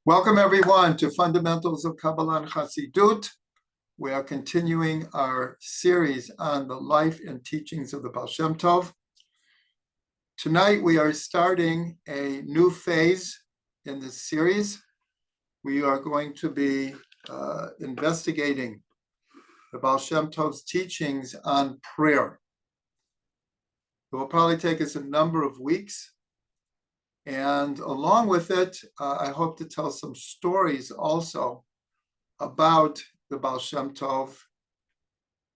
Welcome everyone to Fundamentals of Kabbalah and Chassidut. We are continuing our series on the life and teachings of the Baal Shem Tov. Tonight we are starting a new phase in this series. We are going to be investigating the Baal Shem Tov's teachings on prayer. It will probably take us a number of weeks. And along with it, I hope to tell some stories also about the Baal Shem Tov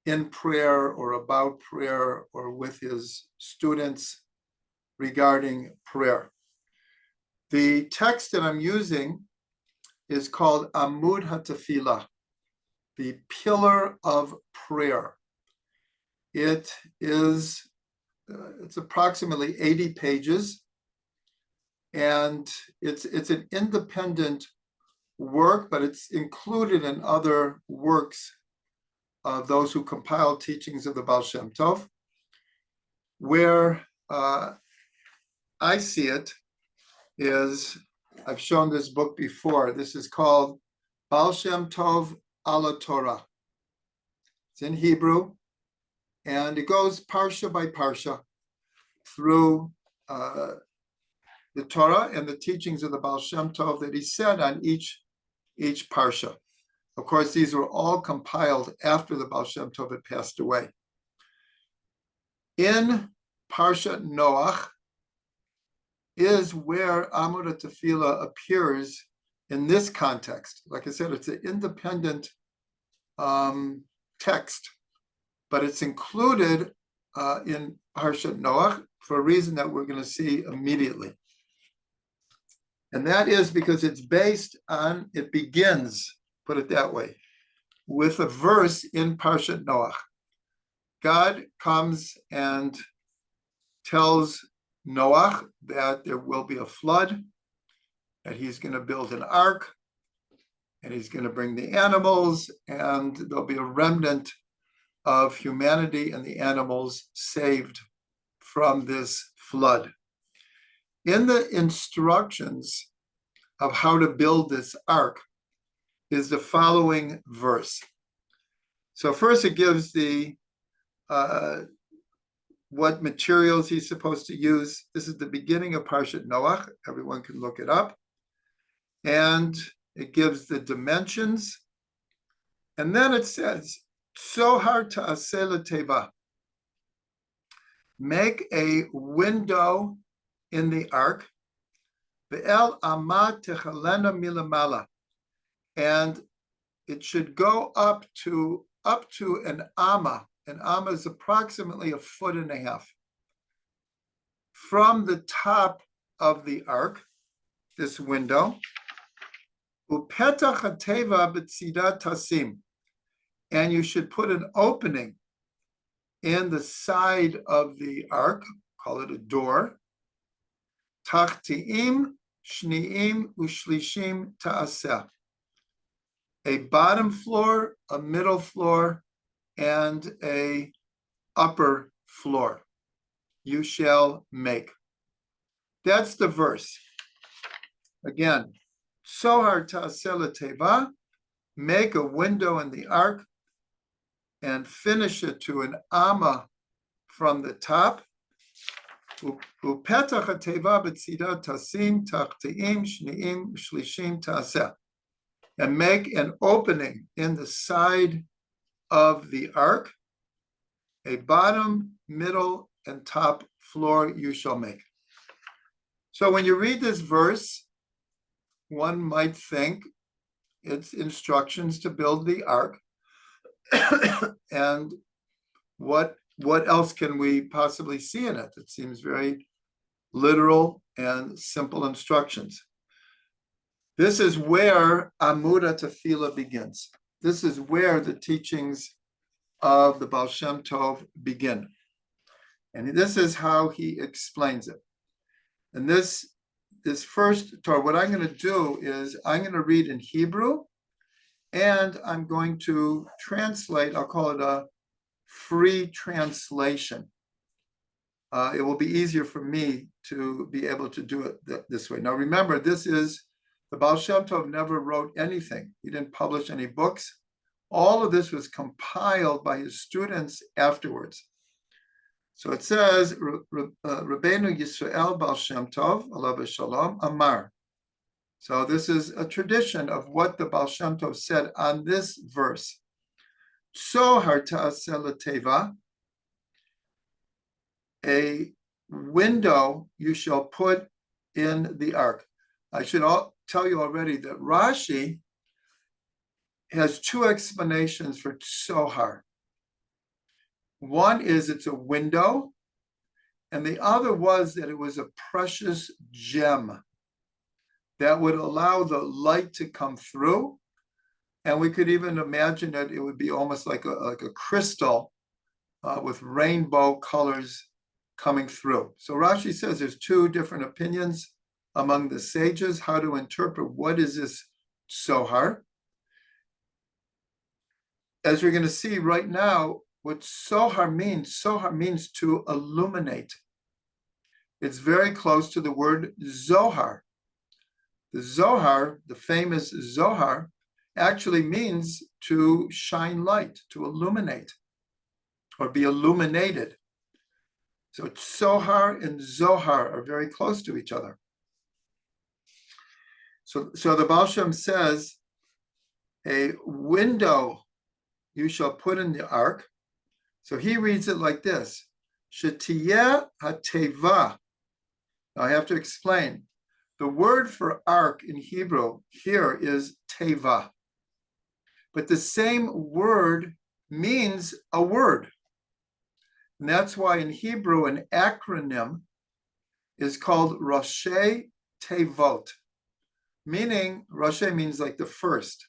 in prayer or about prayer or with his students regarding prayer. The text that I'm using is called Amud Hatefillah, the pillar of prayer. It is, it's approximately 80 pages. And it's an independent work, but it's included in other works of those who compile teachings of the Baal Shem Tov. Where I see it is, I've shown this book before. This is called Baal Shem Tov ala Torah. It's in Hebrew, and it goes parsha by parsha through the Torah and the teachings of the Baal Shem Tov that he said on each parsha. Of course, these were all compiled after the Baal Shem Tov had passed away. In Parsha Noach is where Amud Hatefillah appears in this context. Like I said, it's an independent text, but it's included in Parsha Noach for a reason that we're going to see immediately. And that is because it's based on, it begins, put it that way, with a verse in Parshat Noach. God comes and tells Noach that there will be a flood, that he's going to build an ark, and he's going to bring the animals, and there'll be a remnant of humanity and the animals saved from this flood. In the instructions of how to build this ark is the following verse. So first it gives the what materials he's supposed to use. This is the beginning of Parshat Noach. Everyone can look it up. And it gives the dimensions. And then it says, Sohar ta'aseh l'teva. Make a window in the ark, ve'el amah techalena milamala, and it should go up to an amma. An amma is approximately 1.5 feet from the top of the ark, this window. Upetach hateva b'tzidat tasim, and you should put an opening in the side of the ark, call it a door. Tachtiim, shniim, ushlishim ta'aseh. A bottom floor, a middle floor, and a upper floor you shall make. That's the verse. Again, Sohar ta'aseh l'teva, make a window in the ark and finish it to an amma from the top. Upetach hateva b'tzidat tasim tachtiim shniim shlishim ta'aseh, and make an opening in the side of the ark. A bottom, middle, and top floor you shall make. So when you read this verse, one might think it's instructions to build the ark. And what else can we possibly see in it? It seems very literal and simple instructions. This is where Amud Hatefillah begins. This is where the teachings of the Baal Shem Tov begin. And this is how he explains it. And this first Torah, what I'm going to do is I'm going to read in Hebrew, and I'm going to translate, I'll call it a free translation. It will be easier for me to be able to do it this way. Now remember, this is The Baal Shem Tov never wrote anything. He didn't publish any books. All of this was compiled by his students afterwards. So it says, Rabbeinu Yisrael Baal Shem Tov, alav shalom, Amar. So this is a tradition of what the Baal Shem Tov said on this verse. Sohar ta'aseh l'teva, a window you shall put in the ark. I should tell you already that Rashi has two explanations for Sohar. One is it's a window, and the other was that it was a precious gem that would allow the light to come through. And we could even imagine that it would be almost like a crystal with rainbow colors coming through. So Rashi says there's two different opinions among the sages how to interpret what is this Sohar. As we're going to see right now, what Sohar means to illuminate. It's very close to the word Zohar. The Zohar, the famous Zohar, actually means to shine light, to illuminate, or be illuminated. So Sohar and Zohar are very close to each other. So the Baal Shem says, a window you shall put in the ark. So he reads it like this, Shetiyeh hateva. Now I have to explain. The word for ark in Hebrew here is teva. But the same word means a word. And that's why in Hebrew an acronym is called Roshei Tevot, meaning Roshei means like the first.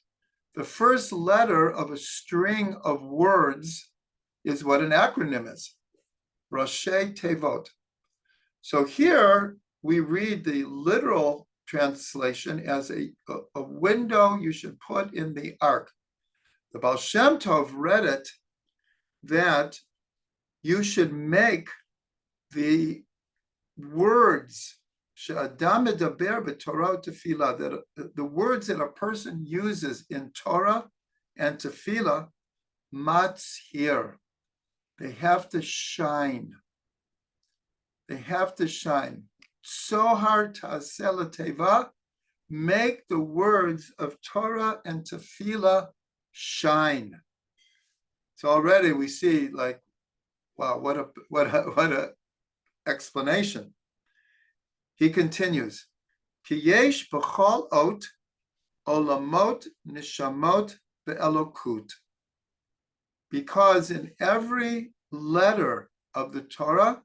The first letter of a string of words is what an acronym is, Roshei Tevot. So here we read the literal translation as a window you should put in the ark. The Baal Shem Tov read it that you should make the words that the words that a person uses in Torah and Tefillah, matzhir, they have to shine. They have to shine. Sohar ta'aseh l'teva, make the words of Torah and Tefillah shine. So already we see, like, wow, what a explanation. He continues, Ki yesh b'chol ot olamot nishamot ve'elokut. Because in every letter of the Torah,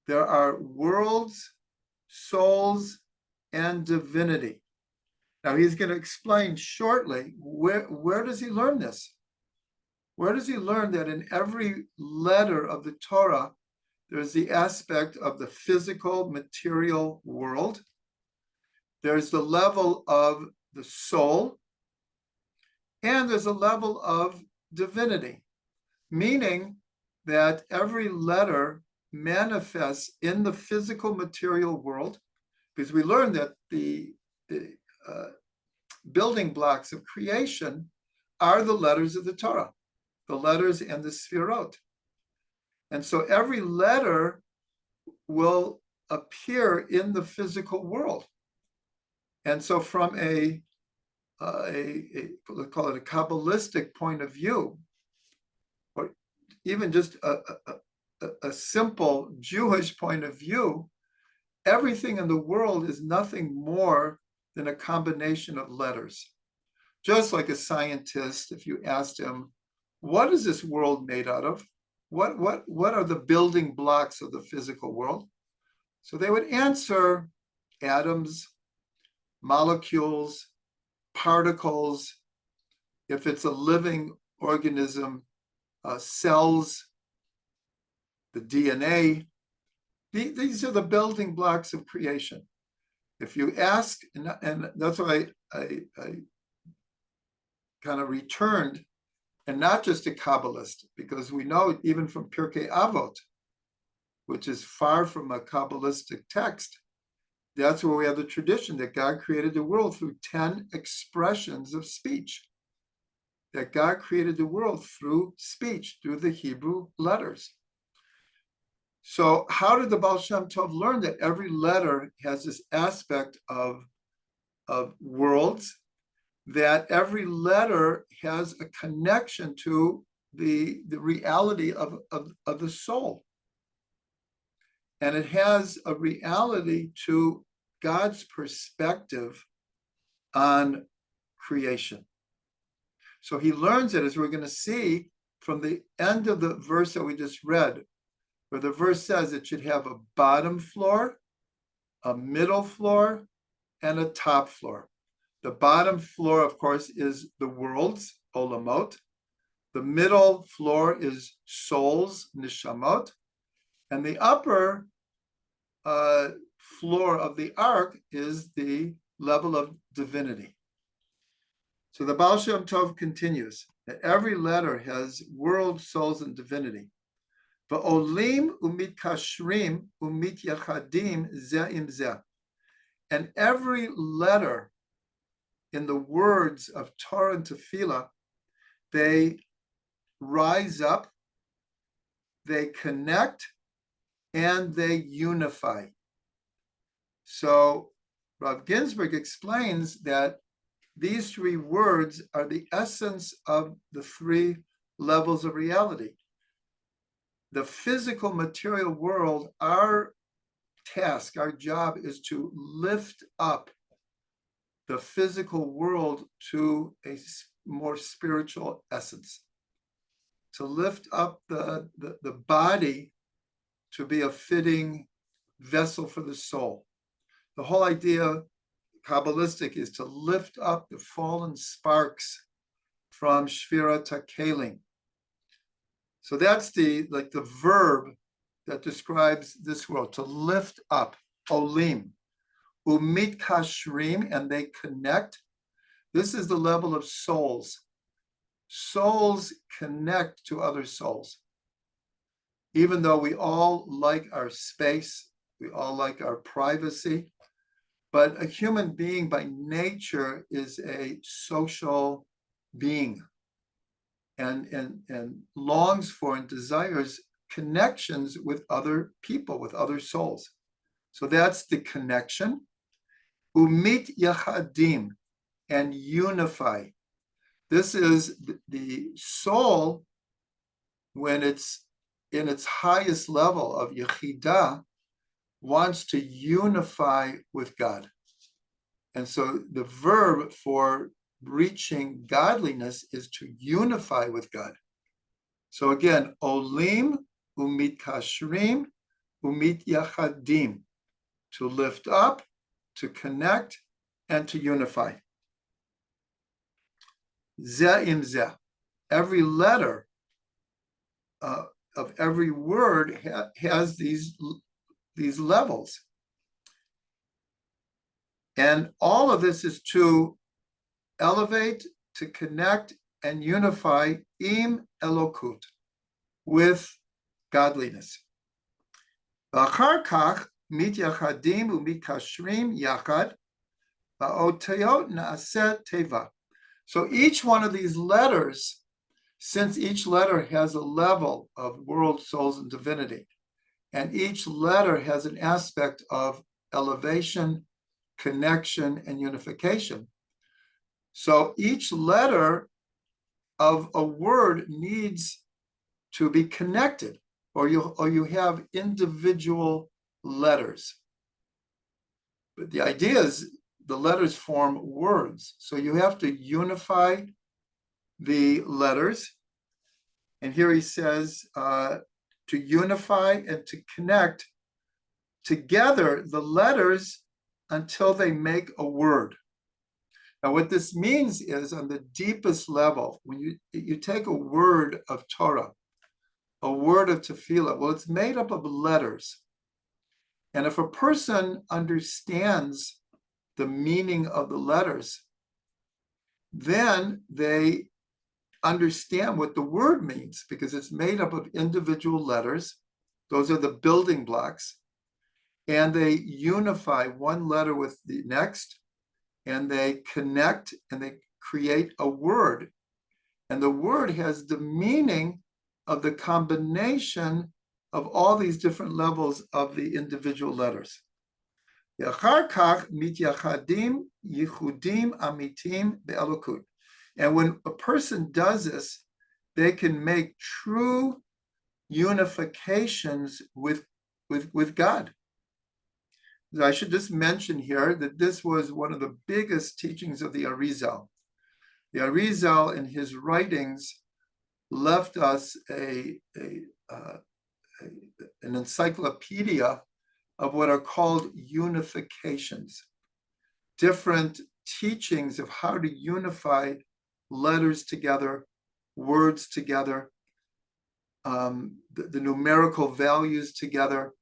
there are worlds, souls, and divinity. Now he's going to explain shortly where does he learn this? Where does he learn that in every letter of the Torah, there's the aspect of the physical, material world. There's the level of the soul, and there's a level of divinity, meaning that every letter manifests in the physical, material world, because we learned that the building blocks of creation are the letters of the Torah, the letters and the sfirot. And so every letter will appear in the physical world. And so from let's call it a Cabalistic point of view, or even just a simple Jewish point of view, everything in the world is nothing more than a combination of letters. Just like a scientist, if you asked him, what is this world made out of? What are the building blocks of the physical world? So they would answer atoms, molecules, particles. If it's a living organism, cells, the DNA. These are the building blocks of creation. If you ask, and that's why I kind of returned, and not just a Kabbalist, because we know even from Pirkei Avot, which is far from a Kabbalistic text, That's where we have the tradition that God created the world through 10 expressions of speech. That God created the world through speech, through the Hebrew letters. So how did the Baal Shem Tov learn that every letter has this aspect of worlds, that every letter has a connection to the reality of the soul? And it has a reality to God's perspective on creation. So he learns it, as we're going to see from the end of the verse that we just read, where the verse says it should have a bottom floor, a middle floor, and a top floor. The bottom floor, of course, is the worlds, olamot. The middle floor is souls, nishamot. And the upper floor of the ark is the level of divinity. So the Baal Shem Tov continues that every letter has world, souls, and divinity. Va'olim umitkashrim umityachadim zeh im zeh. And every letter in the words of Torah and Tefillah, they rise up, they connect, and they unify. So Rav Ginsburg explains that these three words are the essence of the three levels of reality. The physical material world, our task, our job is to lift up the physical world to a more spiritual essence, to lift up the body to be a fitting vessel for the soul. The whole idea, Cabalistic, is to lift up the fallen sparks from Shvira Takelim. So that's the verb that describes this world, to lift up, olim, umit kashrim, and they connect. This is the level of souls. Souls connect to other souls. Even though we all like our space, we all like our privacy, but a human being by nature is a social being and longs for and desires connections with other people, with other souls. So that's the connection. Umit yachadim, and unify. This is the soul when it's in its highest level of yechidah, wants to unify with God. And so the verb for reaching godliness is to unify with God. So again, olim, umit kashrim, umit yachadim, to lift up, to connect, and to unify. Zeh im zeh. Every letter of every word has these levels. And all of this is to elevate, to connect, and unify im elokut, with godliness. V'achar kach mityachadim umikashrim yachad va'otayot na'aseh teva. So each one of these letters, since each letter has a level of world, souls, and divinity, and each letter has an aspect of elevation, connection, and unification. So each letter of a word needs to be connected, or you have individual letters. But the idea is the letters form words. So you have to unify the letters. And here he says to unify and to connect together the letters until they make a word. Now, what this means is, on the deepest level, when you take a word of Torah, a word of Tefillah, well, it's made up of letters. And if a person understands the meaning of the letters, then they understand what the word means, because it's made up of individual letters. Those are the building blocks. and they unify one letter with the next, and they connect and they create a word. And the word has the meaning of the combination of all these different levels of the individual letters. And when a person does this, they can make true unifications with God. I should just mention here that this was one of the biggest teachings of the Arizal. The Arizal, in his writings, left us an encyclopedia of what are called unifications, different teachings of how to unify letters together, words together, the numerical values together,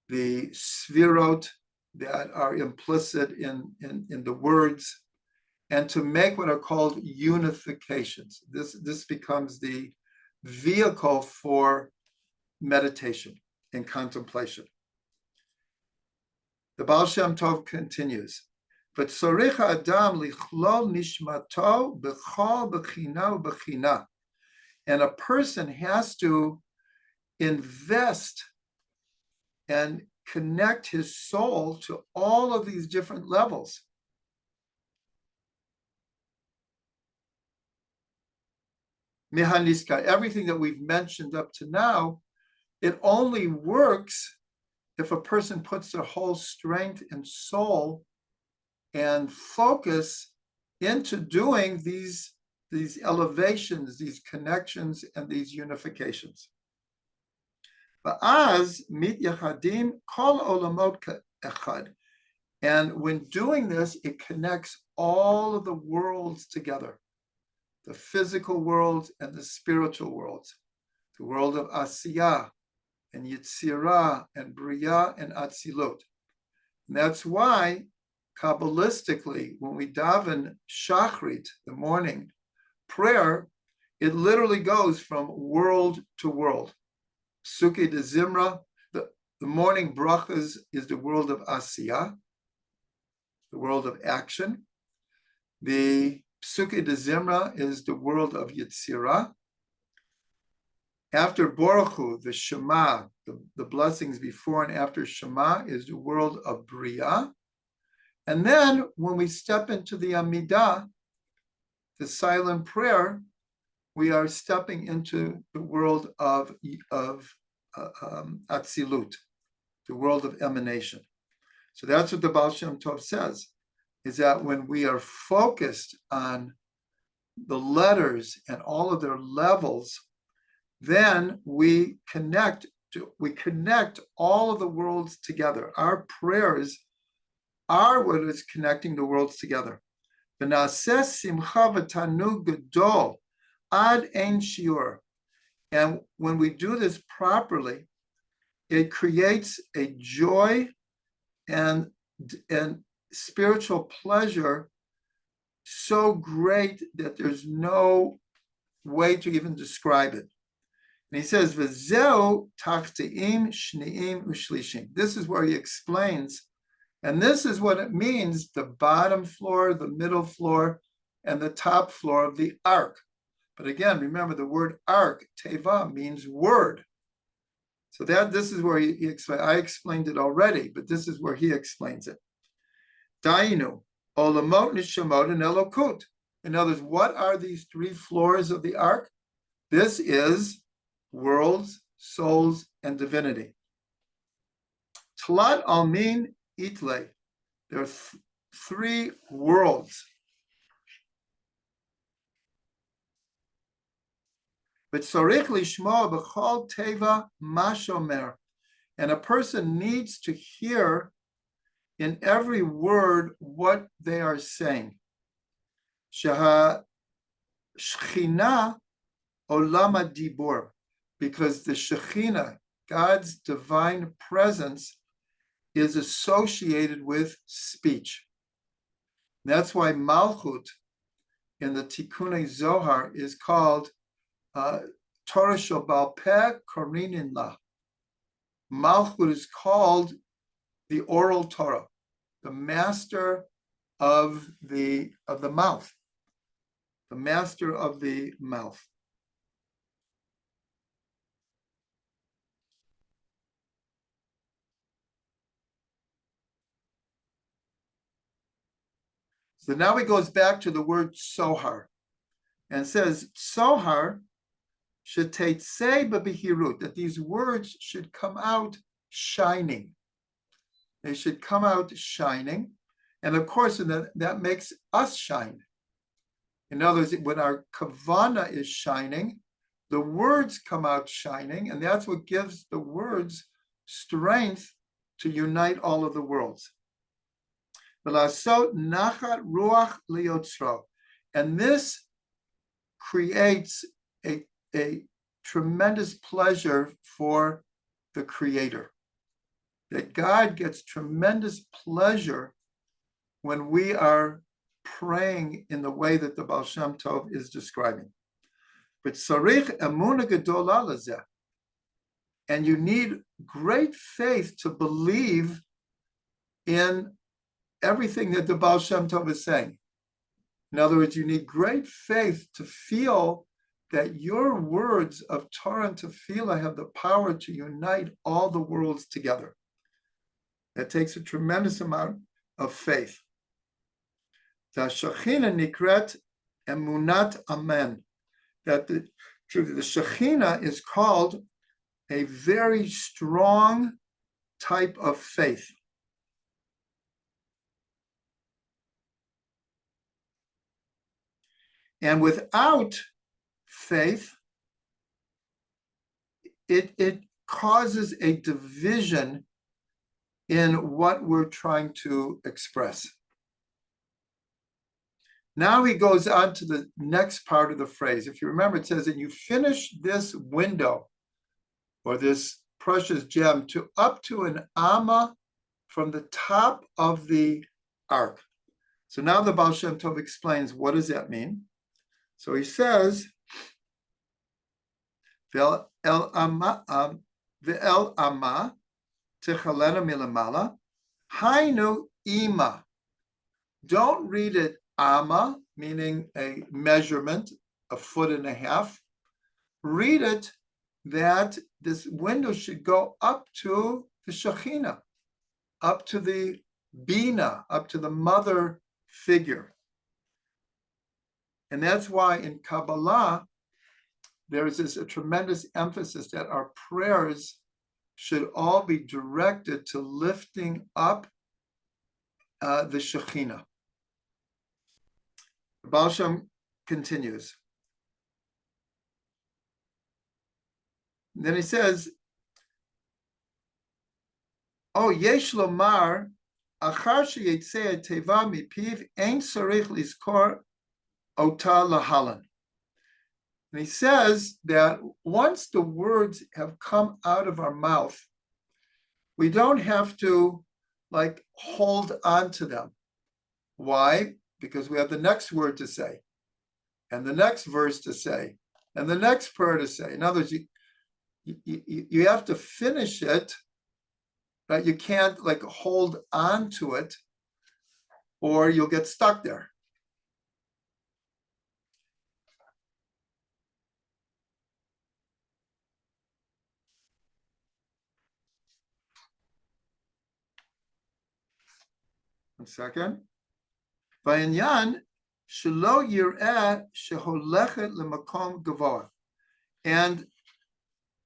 the svirot that are implicit in the words, and to make what are called unifications. This becomes the vehicle for meditation and contemplation. The Baal Shem Tov continues, but tzorich adam lichlol nishmato b'chol b'china u'b'china. And a person has to invest and connect his soul to all of these different levels. Mihaniska, everything that we've mentioned up to now, it only works if a person puts their whole strength and soul and focus into doing these elevations, these connections, and these unifications. Va'az mit yachadim kol olamot echad. And when doing this, it connects all of the worlds together, the physical world and the spiritual worlds, the world of Asiyah and Yitzirah and Bria and Atzilut. And that's why, Kabbalistically, when we daven Shachrit, the morning prayer, it literally goes from world to world. Sukkah de Zimra, the morning brachas is the world of Asiyah, the world of action. The Sukkah de Zimra is the world of Yitzirah. After Baruch Hu, the Shema, the blessings before and after Shema, is the world of Bria. And then when we step into the Amidah, the silent prayer, we are stepping into the world of Atzilut, the world of emanation. So that's what the Baal Shem Tov says, is that when we are focused on the letters and all of their levels, then we connect all of the worlds together. Our prayers are what is connecting the worlds together. V'naseh simcha v'tanug gadol ad ein shiur. And when we do this properly, it creates a joy and spiritual pleasure so great that there's no way to even describe it. And he says, "V'zeu tachteim shneim u'shlishim." This is where he explains, and this is what it means: the bottom floor, the middle floor, and the top floor of the ark. But again, remember the word ark, teva, means word. So this is where he explained. I explained it already, but this is where he explains it. Dainu, olamot, nishamot, and elokut. In other words, what are these three floors of the ark? This is worlds, souls, and divinity. Tlat almin itle. There are three worlds. But tzarich lishmo b'chol teva ma shomer. And a person needs to hear in every word what they are saying. Sheha shechina olam dibur. Because the Shekhinah, God's divine presence, is associated with speech. That's why Malchut in the Tikkunei Zohar is called Torah shel Baal Peh Korinin La. Malchut is called the oral Torah, the master of the mouth, the master of the mouth. So now he goes back to the word sohar and says, sohar shetetzei b'bihirut, that these words should come out shining. They should come out shining. And of course, that makes us shine. In other words, when our kavana is shining, the words come out shining, and that's what gives the words strength to unite all of the worlds. And this creates a tremendous pleasure for the Creator. That God gets tremendous pleasure when we are praying in the way that the Baal Shem Tov is describing. But sarich emuna gedola lezeh, and you need great faith to believe in everything that the Baal Shem Tov is saying. In other words, you need great faith to feel that your words of Torah and Tefillah have the power to unite all the worlds together. That takes a tremendous amount of faith. The Shechina nikret emunat amen. That the Shechina is called a very strong type of faith. And without faith, it causes a division in what we're trying to express. Now he goes on to the next part of the phrase. If you remember, it says, and you finish this window or this precious gem to up to an amma from the top of the ark. So now the Baal Shem Tov explains, what does that mean? So he says, Ve'el amma tichalena milamala, hainu ima. Don't read it amma, meaning a measurement, 1.5 feet. Read it that this window should go up to the Shekhinah, up to the Bina, up to the mother figure. And that's why in Kabbalah, there is a tremendous emphasis that our prayers should all be directed to lifting up the Shekhinah. Baal Shem continues. Then he says, "Oh, yesh lomar, achar sheyetzeh teva mipiv, ein sarich lizkor ota lahalan." And he says that once the words have come out of our mouth, we don't have to hold on to them. Why? Because we have the next word to say, and the next verse to say, and the next prayer to say. In other words, you have to finish it, but you can't hold on to it, or you'll get stuck there. One second. V'inyan shelo yireh sheholechet lemakom gavoah. And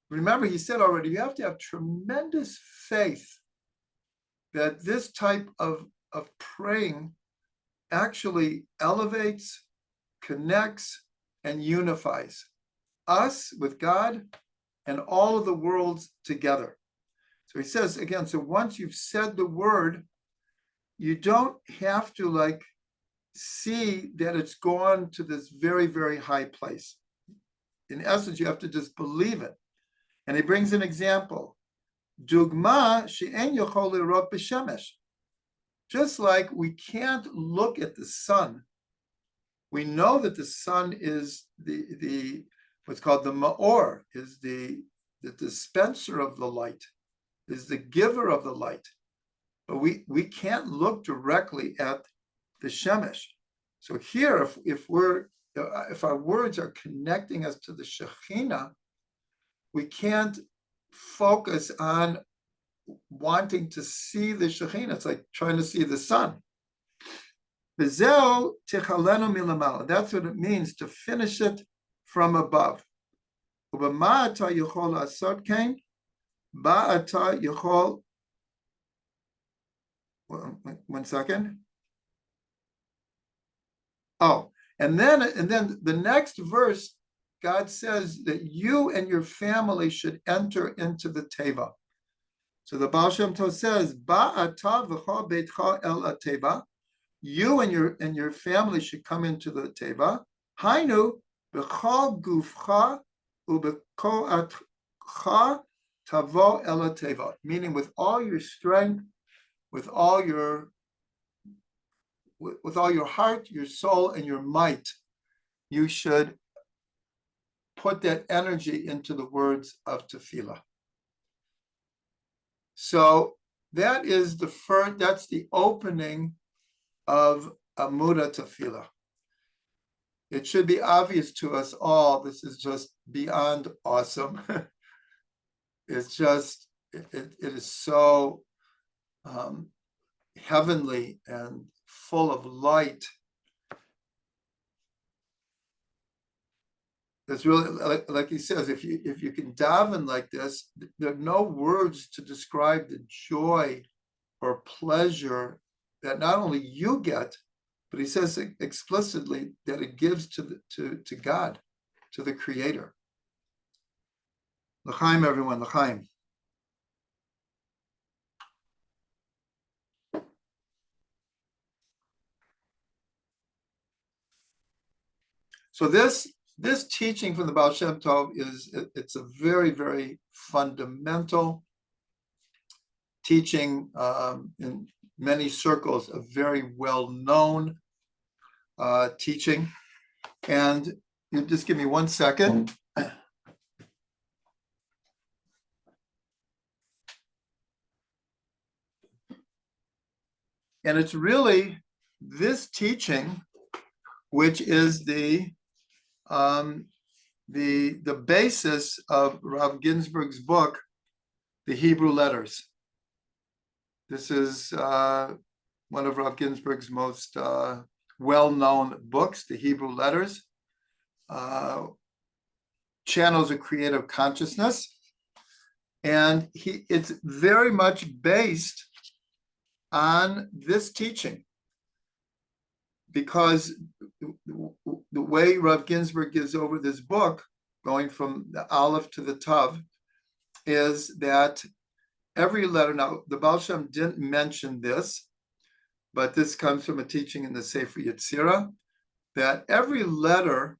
remember, he said already, you have to have tremendous faith that this type of praying actually elevates, connects, and unifies us with God and all of the worlds together. So he says again, so once you've said the word, you don't have to see that it's gone to this very, very high place. In essence, you have to just believe it. And he brings an example. Dugma she'en yochol lirot b'shemesh. Just like we can't look at the sun, we know that the sun is the what's called the ma'or, is the dispenser of the light, is the giver of the light. but we can't look directly at the Shemesh. So here, if our words are connecting us to the Shekhinah, we can't focus on wanting to see the Shekhinah. It's like trying to see the sun. That's what it means to finish it from above. One second. Oh, and then the next verse, God says that you and your family should enter into the Teva. So the Baal Shem Tov says, Ba'ata v'cha beitcha el ateva. You and your family should come into the Teva. Hainu b'chol gufcha u'b'koatcha tavo el ateva. Meaning with all your strength, with all your heart, your soul, and your might, you should put that energy into the words of tefillah. So that is that's the opening of Amud Hatefillah. It should be obvious to us all, this is just beyond awesome. It's just, it is so heavenly and full of light. It's really, like he says, if you can daven like this, there are no words to describe the joy or pleasure that not only you get, but he says explicitly that it gives to God, to the Creator. L'chaim, everyone, l'chaim. So this teaching from the Baal Shem Tov it's a very, very fundamental teaching in many circles, a very well-known teaching. And you just give me 1 second. And it's really this teaching which is the basis of Rav Ginsburg's book, The Hebrew Letters. This is one of Rav Ginsburg's most well-known books, The Hebrew Letters, channels of creative consciousness. And it's very much based on this teaching, because the way Rav Ginsburg gives over this book, going from the Aleph to the Tav, is that every letter, now the Baal Shem didn't mention this, but this comes from a teaching in the Sefer Yetzirah, that every letter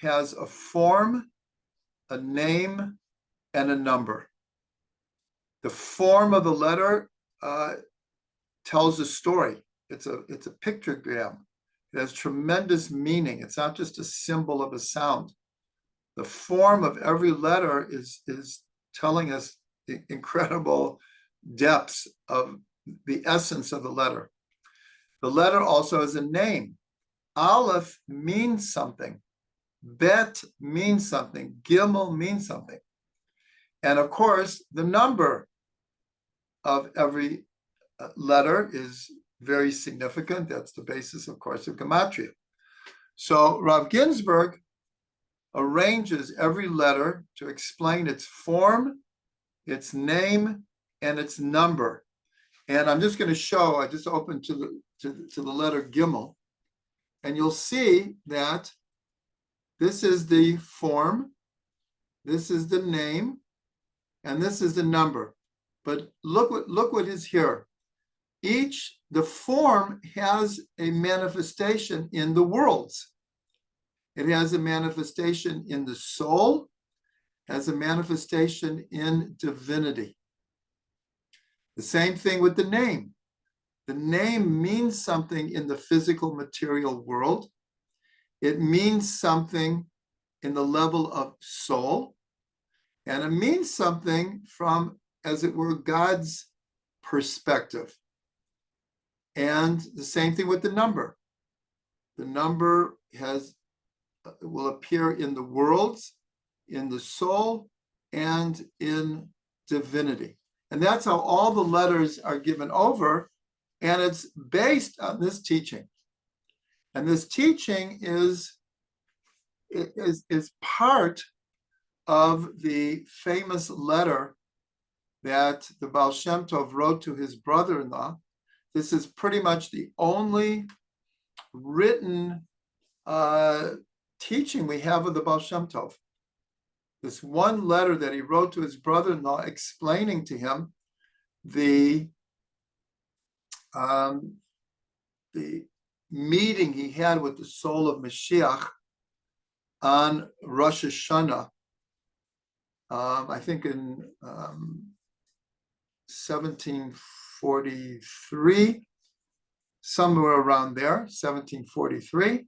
has a form, a name, and a number. The form of the letter tells a story. It's a pictogram. It has tremendous meaning. It's not just a symbol of a sound. The form of every letter is telling us the incredible depths of the essence of the letter. The letter also has a name. Aleph means something. Bet means something. Gimel means something. And of course, the number of every letter is very significant. That's the basis, of course, of Gematria. So Rav Ginsburg arranges every letter to explain its form, its name, and its number. And I'm just going to show, I just opened to the letter Gimel, and you'll see that this is the form, this is the name, and this is the number. But look what is here. The form has a manifestation in the worlds. It has a manifestation in the soul, has a manifestation in divinity. The same thing with the name. The name means something in the physical material world. It means something in the level of soul, and it means something from, as it were, God's perspective. And the same thing with the number. The number will appear in the worlds, in the soul, and in divinity. And that's how all the letters are given over. And it's based on this teaching. And this teaching is part of the famous letter that the Baal Shem Tov wrote to his brother-in-law. This is pretty much the only written teaching we have of the Baal Shem Tov. This one letter that he wrote to his brother-in-law explaining to him the meeting he had with the soul of Mashiach on Rosh Hashanah, I think in 1743, somewhere around there, 1743.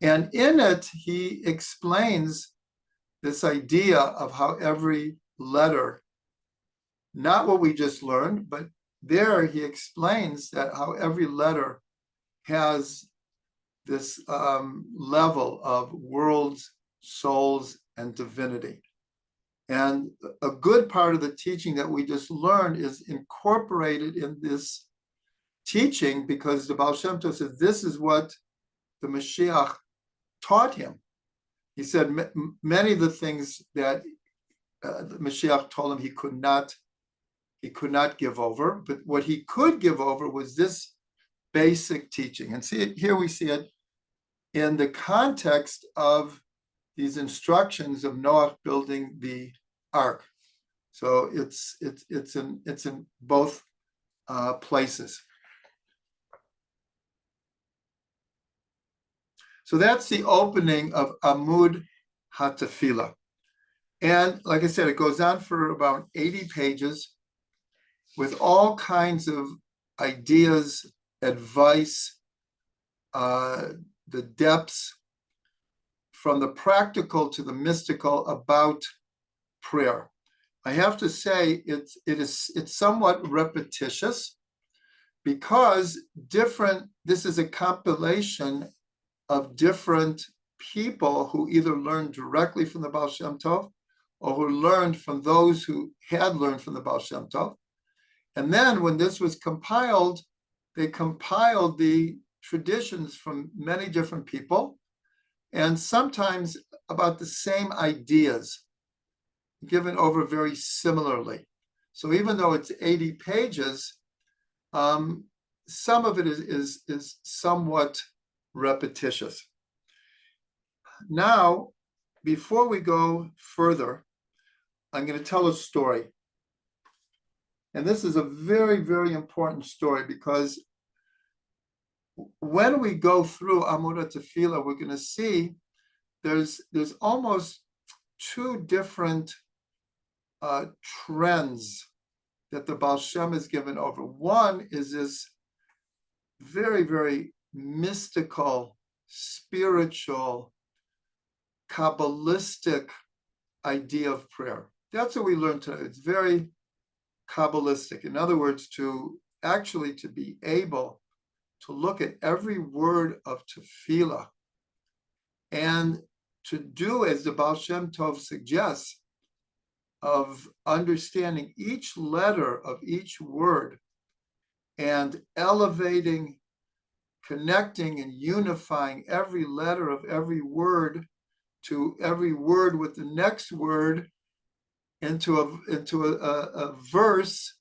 And in it, he explains this idea of how every letter, not what we just learned, but there he explains that how every letter has this level of worlds, souls, and divinity. And a good part of the teaching that we just learned is incorporated in this teaching, because the Baal Shem Tov says this is what the Mashiach taught him. He said many of the things that the Mashiach told him he could not give over, but what he could give over was this basic teaching. And see it here, we see it in the context of these instructions of Noah building the ark. So it's in both places. So that's the opening of Amud Hatefillah. And like I said, it goes on for about 80 pages with all kinds of ideas, advice, the depths, from the practical to the mystical about prayer. I have to say it's somewhat repetitious, because this is a compilation of different people who either learned directly from the Baal Shem Tov or who learned from those who had learned from the Baal Shem Tov. And then when this was compiled, they compiled the traditions from many different people, and sometimes about the same ideas, given over very similarly. So even though it's 80 pages, some of it is somewhat repetitious. Now, before we go further, I'm going to tell a story. And this is a very, very important story, because when we go through Amud Hatefillah, we're going to see there's almost two different trends that the Baal Shem has given over. One is this very, very mystical, spiritual, Cabalistic idea of prayer. That's what we learned today. It's very Cabalistic. In other words, to be able to look at every word of tefillah and to do as the Baal Shem Tov suggests, of understanding each letter of each word and elevating, connecting, and unifying every letter of every word to every word with the next word into a verse,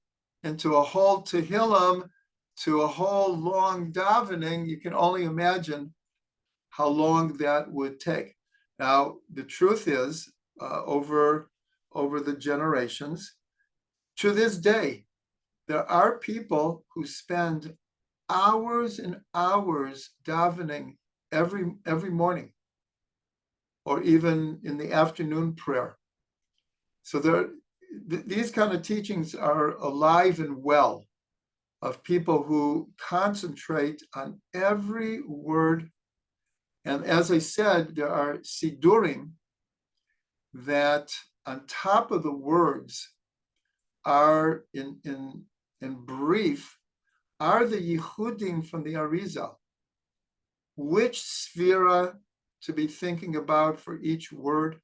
into a whole Tehillim, to a whole long davening. You can only imagine how long that would take. Now, the truth is, over the generations, to this day, there are people who spend hours and hours davening every morning, or even in the afternoon prayer. So these kind of teachings are alive and well, of people who concentrate on every word. And as I said, there are sidurim that on top of the words are in in brief, are the Yichudim from the Arizal. Which sphera to be thinking about for each word,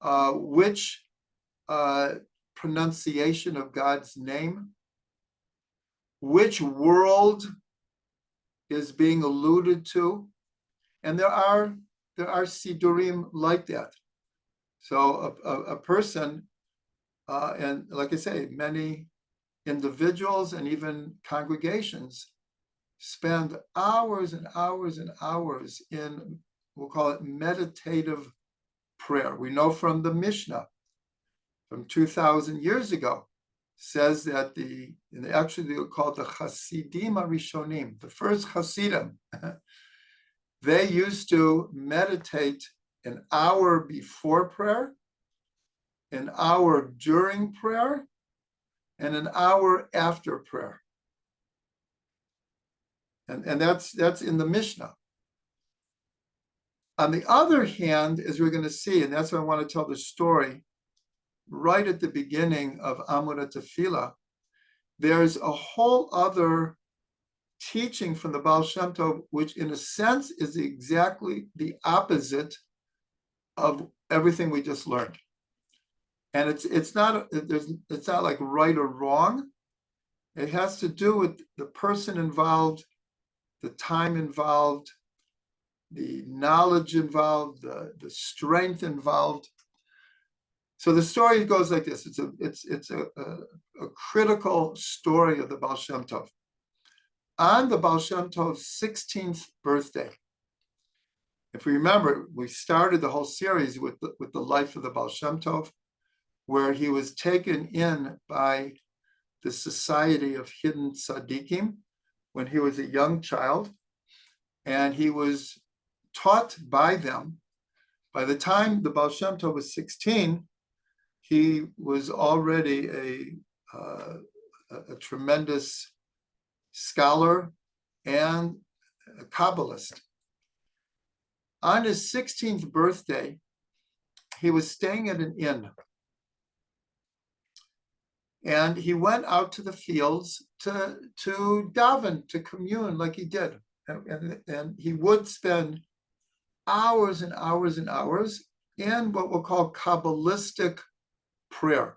which pronunciation of God's name, which world is being alluded to, and there are sidurim like that. So a person, and like I say, many individuals and even congregations spend hours and hours and hours in, we'll call it meditative prayer. We know from the Mishnah from 2,000 years ago, says that actually they were called the Chassidim Arishonim, the first Chassidim. They used to meditate an hour before prayer, an hour during prayer, and an hour after prayer. And that's in the Mishnah. On the other hand, as we're going to see, and that's why I want to tell the story, right at the beginning of Amud Hatefillah, there's a whole other teaching from the Baal Shem Tov, which in a sense is exactly the opposite of everything we just learned. And it's not like right or wrong. It has to do with the person involved, the time involved, the knowledge involved, the strength involved. So the story goes like this. It's a critical story of the Baal Shem Tov. On the Baal Shem Tov's 16th birthday, if we remember, we started the whole series with the life of the Baal Shem Tov, where he was taken in by the Society of Hidden Tzaddikim when he was a young child, and he was taught by them. By the time the Baal Shem Tov was 16, he was already a tremendous scholar and a Kabbalist. On his 16th birthday, he was staying at an inn. And he went out to the fields to daven, to commune like he did. And he would spend hours and hours and hours in what we'll call Cabalistic prayer,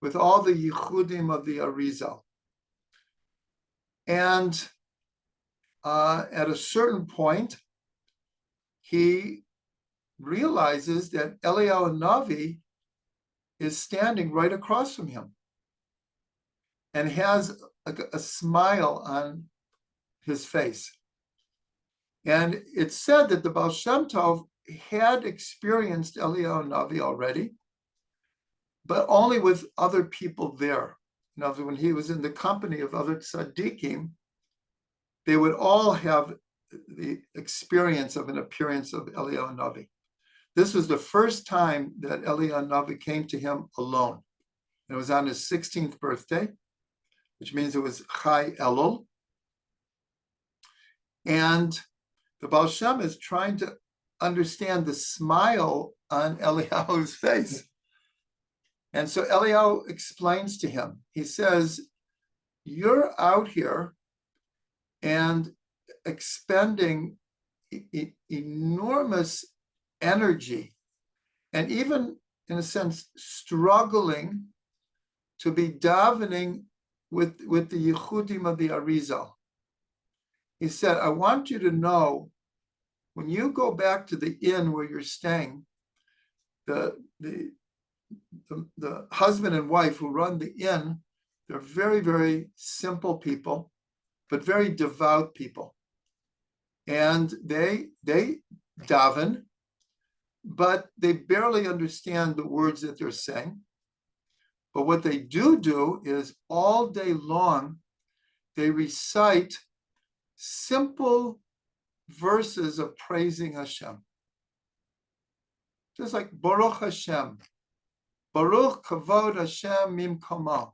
with all the yichudim of the Arizal. And at a certain point, he realizes that Eliyahu Navi is standing right across from him and has a smile on his face. And it's said that the Baal Shem Tov had experienced Eliyahu Navi already, but only with other people there. In other words, when he was in the company of other tzaddikim, they would all have the experience of an appearance of Eliyahu Navi. This was the first time that Eliyahu Navi came to him alone. It was on his 16th birthday, which means it was Chai Elul. And the Baal Shem is trying to understand the smile on Eliyahu's face. And so Eliyahu explains to him, he says, you're out here and expending enormous energy and even, in a sense, struggling to be davening with the Yichudim of the Arizal. He said, I want you to know, when you go back to the inn where you're staying, the husband and wife who run the inn, they're very, very simple people, but very devout people. And they daven, but they barely understand the words that they're saying. But what they do is all day long, they recite simple verses of praising Hashem. Just like Baruch Hashem, Baruch Kavod Hashem Mimkama,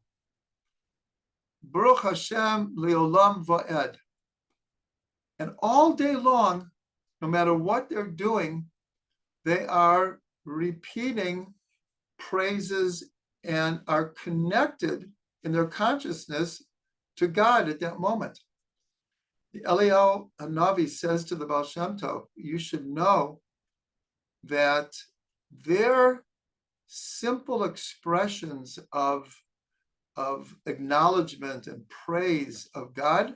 Baruch Hashem Leolam Va'ed. And all day long, no matter what they're doing, they are repeating praises and are connected in their consciousness to God at that moment. The Eliyahu Hanavi says to the Baal Shem Tov, you should know that their simple expressions of acknowledgement and praise of God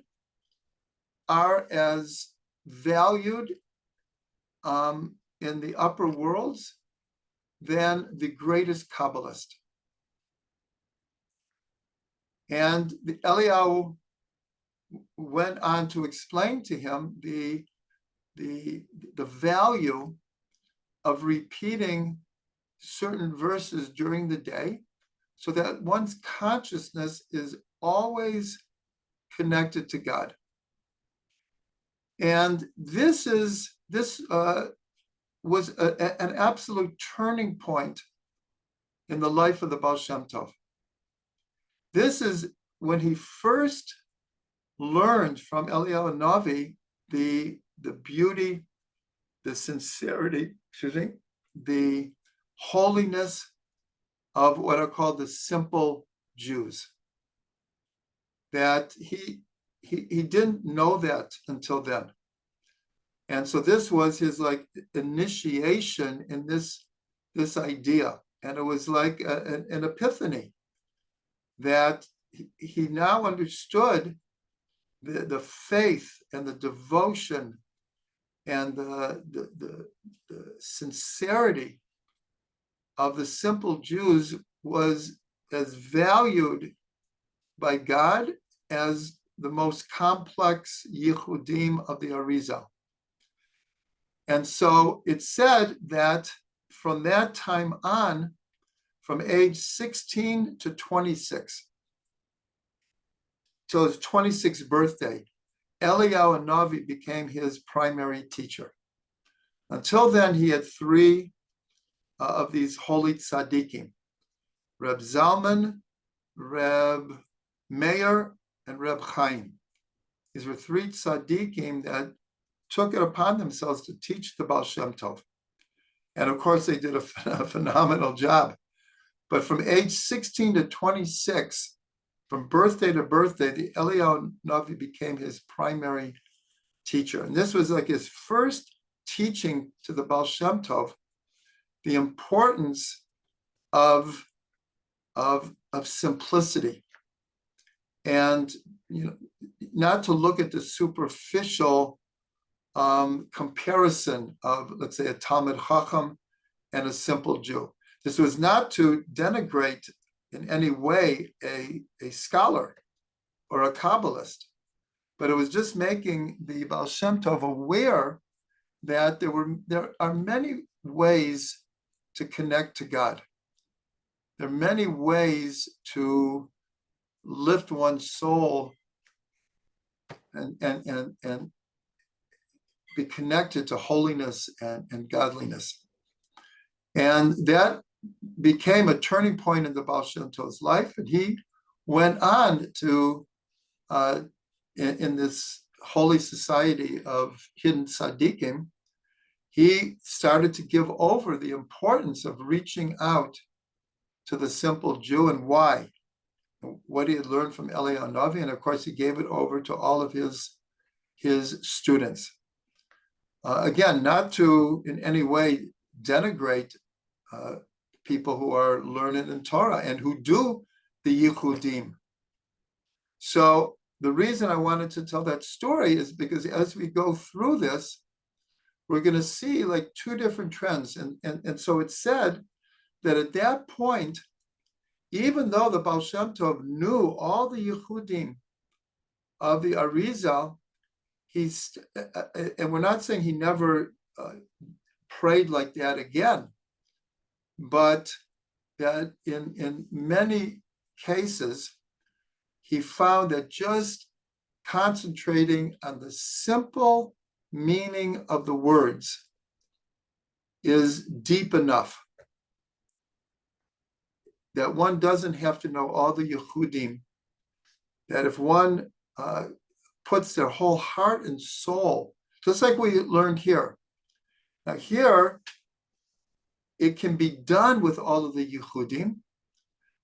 are as valued in the upper worlds than the greatest Kabbalist. And the Eliyahu went on to explain to him the value of repeating certain verses during the day so that one's consciousness is always connected to God. And this was an absolute turning point in the life of the Baal Shem Tov. This is when he first learned from Eliyahu Hanavi the beauty, the sincerity, the holiness of what are called the simple Jews. That he didn't know that until then. And so this was his initiation in this idea. And it was like an epiphany that he now understood the faith and the devotion and the sincerity of the simple Jews was as valued by God as the most complex yichudim of the Arizal. And so it's said that from that time on, from age 16 to 26, till his 26th birthday, Eliyahu Hanavi became his primary teacher. Until then, he had three of these holy tzaddikim, Reb Zalman, Reb Meir, and Reb Chaim. These were three tzaddikim that took it upon themselves to teach the Baal Shem Tov. And of course, they did a phenomenal job. But from age 16 to 26, from birthday to birthday, the Eliyahu Hanavi became his primary teacher. And this was like his first teaching to the Baal Shem Tov, the importance of simplicity. And not to look at the superficial comparison of, let's say, a Talmid Chacham and a simple Jew. This was not to denigrate in any way a scholar or a Kabbalist, but it was just making the Baal Shem Tov aware that there are many ways to connect to God. There are many ways to lift one's soul and be connected to holiness and godliness. And that became a turning point in the Baal Shem Tov's life. And he went on to, in this holy society of hidden tzaddikim, he started to give over the importance of reaching out to the simple Jew and why, what he had learned from Eliyahu Hanavi, and of course he gave it over to all of his students. Again, not to in any way denigrate people who are learned in Torah and who do the yichudim. So the reason I wanted to tell that story is because as we go through this, we're going to see like two different trends. And so it's said that at that point, even though the Baal Shem Tov knew all the yichudim of the Arizal, and we're not saying he never prayed like that again, but that in many cases, he found that just concentrating on the simple meaning of the words is deep enough. That one doesn't have to know all the yichudim, that if one puts their whole heart and soul, just like we learned here. Now here, it can be done with all of the yichudim,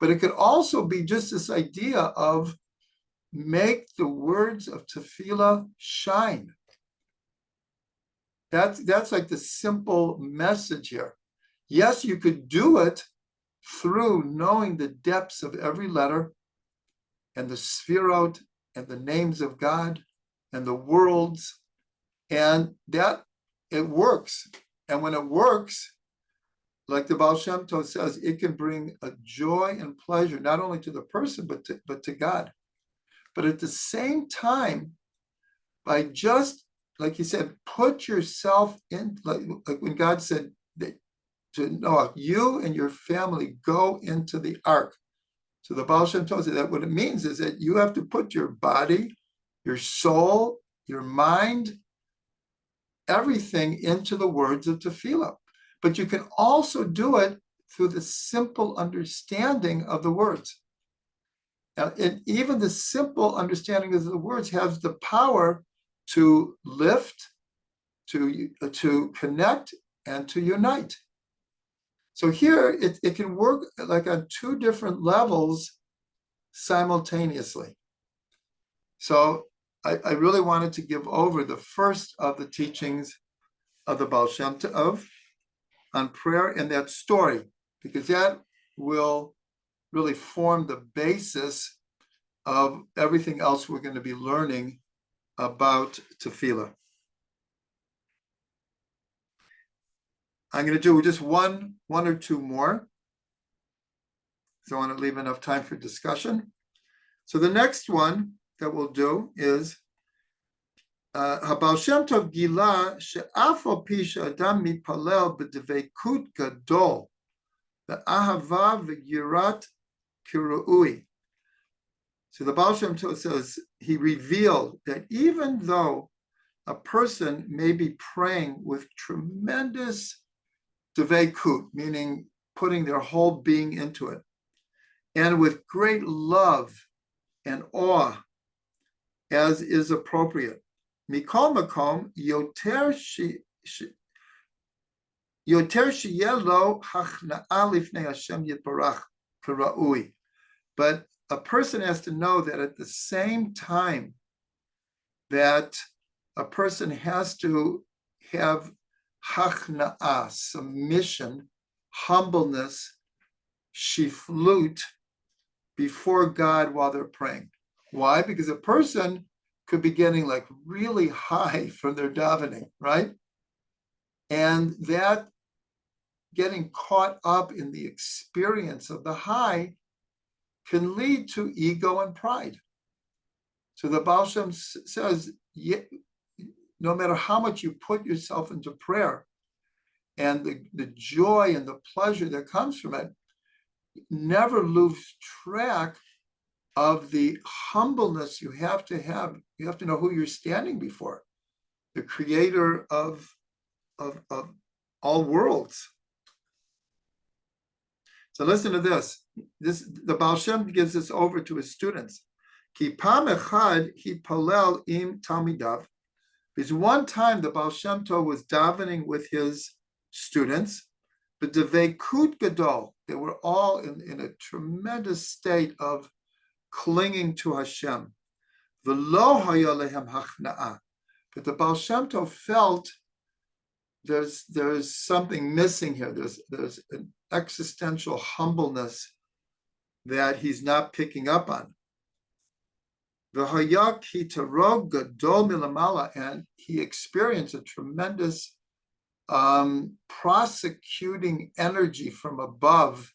But it could also be just this idea of make the words of tefillah shine. That's like the simple message here. Yes, you could do it through knowing the depths of every letter and the sphirot and the names of God and the worlds, and that it works. And when it works, like the Baal Shem Tov says, it can bring a joy and pleasure, not only to the person, but to God. But at the same time, by just, like he said, put yourself in, like when God said that to Noah, you and your family go into the ark. So the Baal Shem Tov said that what it means is that you have to put your body, your soul, your mind, everything into the words of tefillah. But you can also do it through the simple understanding of the words. And even the simple understanding of the words has the power to lift, to connect, and to unite. So here it can work like on two different levels simultaneously. So I really wanted to give over the first of the teachings of the Baal Shem Tov on prayer and that story, because that will really form the basis of everything else we're going to be learning about tefillah. I'm going to do just one or two more, so I want to leave enough time for discussion. So the next one that we'll do is Baal Shem Tov Gila she'af al pi she'adam mitpalel b'dveikut gadol ve'ahava v'yirat kiru'ui. So the Baal Shem Tov says he revealed that even though a person may be praying with tremendous dveikut, meaning putting their whole being into it, and with great love and awe, as is appropriate. Mikol makom yoter sheyelo hachna'a lifnei Hashem yitbarach k'ra'ui. But a person has to know that at the same time that a person has to have hachna'a, submission, humbleness, shiflut, before God while they're praying. Why? Because a person could be getting like really high from their davening, right? And that getting caught up in the experience of the high can lead to ego and pride. So the Baal Shem says, no matter how much you put yourself into prayer and the joy and the pleasure that comes from it, never lose track of the humbleness you have to have. You have to know who you're standing before, the creator of all worlds. So listen to this. The Baal Shem gives this over to his students. Ki pam echad hitpalel im talmidav. Because one time the Baal Shem Tov was davening with his students, but dveikut gadol, they were all in a tremendous state of clinging to Hashem. V'lo haya lehem hachna'a. But the Baal Shem Tov felt there's something missing here. There's an existential humbleness that he's not picking up on. V'haya kitarog gadol milamala, and he experienced a tremendous prosecuting energy from above,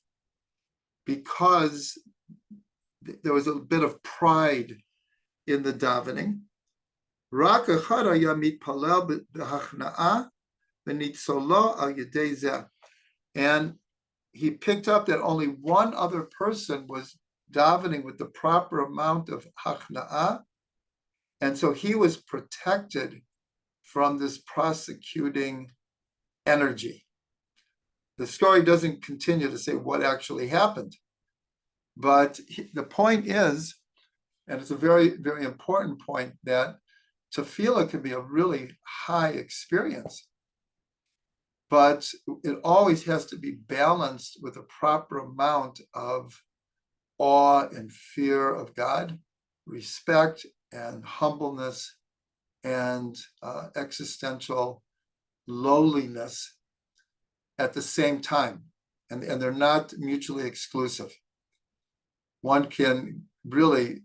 because there was a bit of pride in the davening. Rak echad haya mitpalel b'hachna'a v'nitzolo al yedei zeh. And he picked up that only one other person was davening with the proper amount of hachna'ah, and so he was protected from this prosecuting energy. The story doesn't continue to say what actually happened, but the point is, and it's a very, very important point, that tefillah can be a really high experience, but it always has to be balanced with a proper amount of awe and fear of God, respect and humbleness, and existential lowliness at the same time. And they're not mutually exclusive. One can really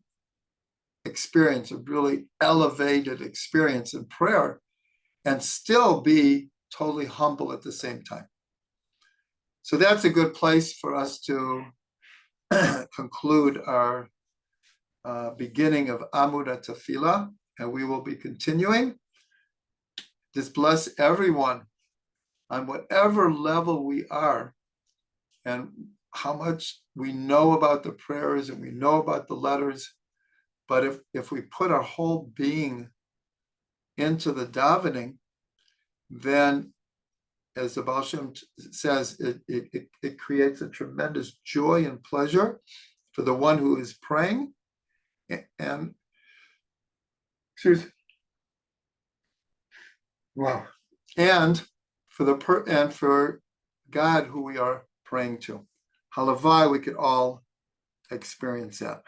experience a really elevated experience in prayer and still be totally humble at the same time. So that's a good place for us to conclude our beginning of Amud Hatefillah, and we will be continuing. Just bless everyone on whatever level we are and how much we know about the prayers and we know about the letters. But if we put our whole being into the davening, then, as the Baal Shem says, it creates a tremendous joy and pleasure for the one who is praying, and wow, and for God who we are praying to. Halavai, we could all experience that.